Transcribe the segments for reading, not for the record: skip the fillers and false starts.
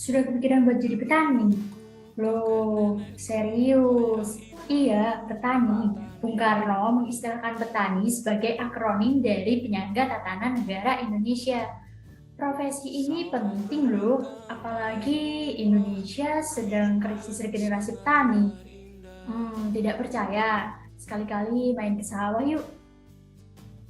Sudah kepikiran buat jadi petani? Loh, serius? Iya, petani. Bung Karno mengistilahkan petani sebagai akronim dari penyangga tatanan negara Indonesia. Profesi ini penting loh, apalagi Indonesia sedang krisis regenerasi petani. Tidak percaya? Sekali-kali main ke sawah yuk.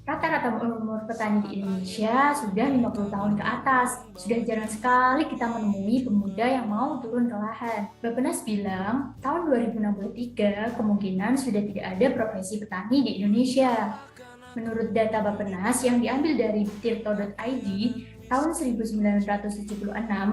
Rata-rata umur petani di Indonesia sudah 50 tahun ke atas. Sudah jarang sekali kita menemui pemuda yang mau turun ke lahan. Bappenas bilang, tahun 2063 kemungkinan sudah tidak ada profesi petani di Indonesia. Menurut data Bappenas yang diambil dari tirto.id, tahun 1976,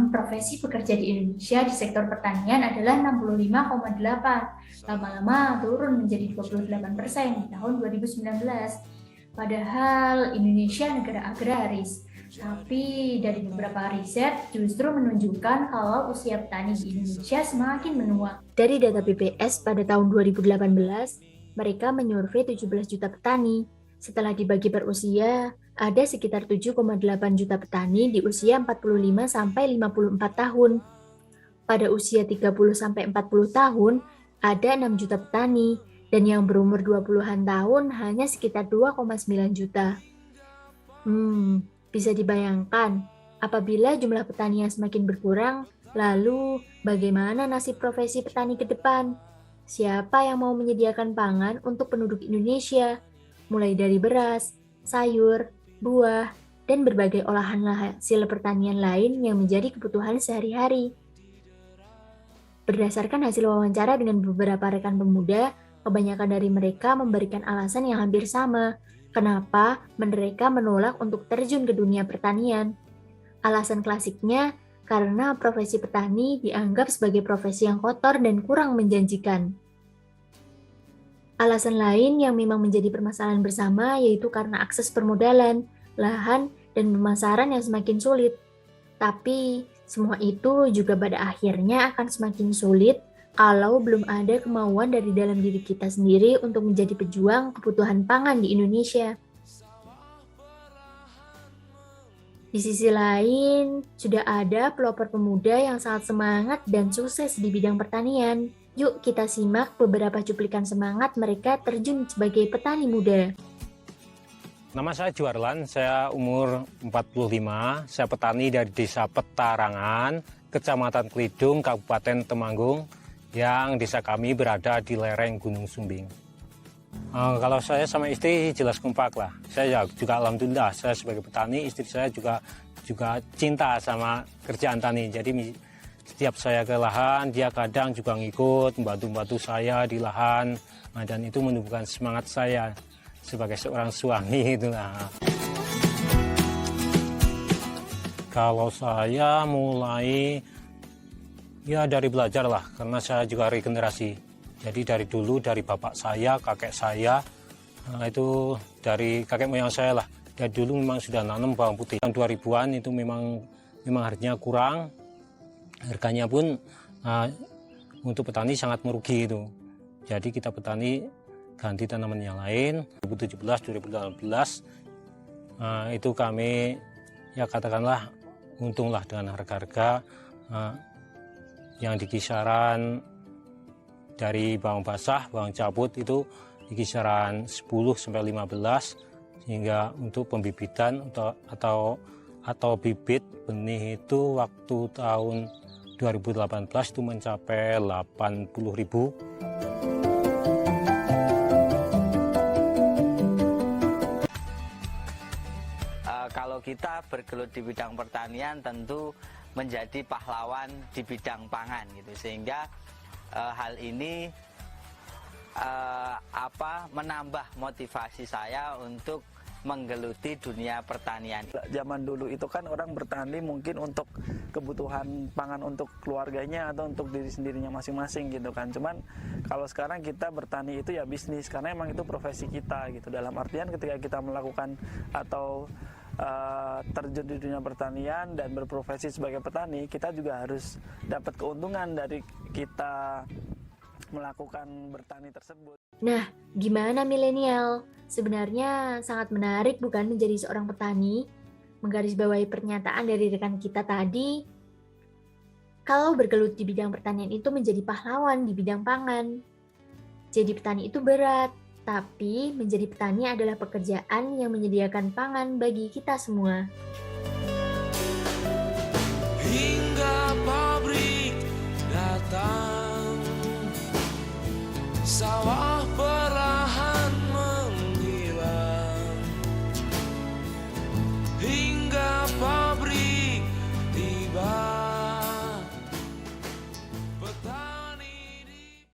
profesi pekerja di Indonesia di sektor pertanian adalah 65,8. Lama-lama turun menjadi 28% di tahun 2019. Padahal Indonesia negara agraris, tapi dari beberapa riset justru menunjukkan kalau usia petani di Indonesia semakin menua. Dari data BPS pada tahun 2018, mereka menyurvei 17 juta petani. Setelah dibagi per usia, ada sekitar 7,8 juta petani di usia 45 sampai 54 tahun. Pada usia 30 sampai 40 tahun, ada 6 juta petani, dan yang berumur 20-an tahun hanya sekitar 2,9 juta. Bisa dibayangkan, apabila jumlah petani yang semakin berkurang, lalu bagaimana nasib profesi petani ke depan? Siapa yang mau menyediakan pangan untuk penduduk Indonesia? Mulai dari beras, sayur, buah, dan berbagai olahan hasil pertanian lain yang menjadi kebutuhan sehari-hari. Berdasarkan hasil wawancara dengan beberapa rekan pemuda, kebanyakan dari mereka memberikan alasan yang hampir sama. Kenapa mereka menolak untuk terjun ke dunia pertanian? Alasan klasiknya karena profesi petani dianggap sebagai profesi yang kotor dan kurang menjanjikan. Alasan lain yang memang menjadi permasalahan bersama yaitu karena akses permodalan, lahan, dan pemasaran yang semakin sulit. Tapi semua itu juga pada akhirnya akan semakin sulit kalau belum ada kemauan dari dalam diri kita sendiri untuk menjadi pejuang kebutuhan pangan di Indonesia. Di sisi lain, sudah ada pelopor pemuda yang sangat semangat dan sukses di bidang pertanian. Yuk kita simak beberapa cuplikan semangat mereka terjun sebagai petani muda. Nama saya Juarlan, saya umur 45, saya petani dari Desa Petarangan, Kecamatan Klidung, Kabupaten Temanggung, yang desa kami berada di lereng Gunung Sumbing. Kalau saya sama istri jelas kompak lah. Saya juga alhamdulillah, saya sebagai petani, istri saya juga cinta sama kerjaan tani. Jadi setiap saya ke lahan, dia kadang juga ngikut, membantu saya di lahan, dan itu menumbuhkan semangat saya sebagai seorang suami itulah. Kalau saya mulai ya dari belajar lah, karena saya juga regenerasi. Jadi dari dulu dari bapak saya, kakek saya, itu dari kakek moyang saya lah. Dari dulu memang sudah nanam bawang putih. Tahun 2000-an itu memang harganya kurang, harganya pun untuk petani sangat merugi itu. Jadi kita petani ganti tanaman yang lain. 2017, 2018 itu kami ya katakanlah untunglah dengan harga-harga yang di kisaran dari bawang basah, bawang cabut itu di kisaran 10 sampai 15, sehingga untuk pembibitan atau bibit benih itu waktu tahun 2018 itu mencapai 80.000. Kalau kita bergelut di bidang pertanian tentu menjadi pahlawan di bidang pangan gitu, sehingga hal ini menambah motivasi saya untuk menggeluti dunia pertanian. Zaman dulu itu kan orang bertani mungkin untuk kebutuhan pangan untuk keluarganya atau untuk diri sendirinya masing-masing gitu kan. Cuman kalau sekarang kita bertani itu ya bisnis, karena emang itu profesi kita gitu. Dalam artian ketika kita melakukan atau terjun di dunia pertanian dan berprofesi sebagai petani, kita juga harus dapat keuntungan dari kita melakukan bertani tersebut. Nah, gimana milenial? Sebenarnya sangat menarik bukan menjadi seorang petani? Menggarisbawahi pernyataan dari rekan kita tadi, kalau bergelut di bidang pertanian itu menjadi pahlawan di bidang pangan. Jadi petani itu berat, tapi menjadi petani adalah pekerjaan yang menyediakan pangan bagi kita semua. Hingga pabrik datang, sawah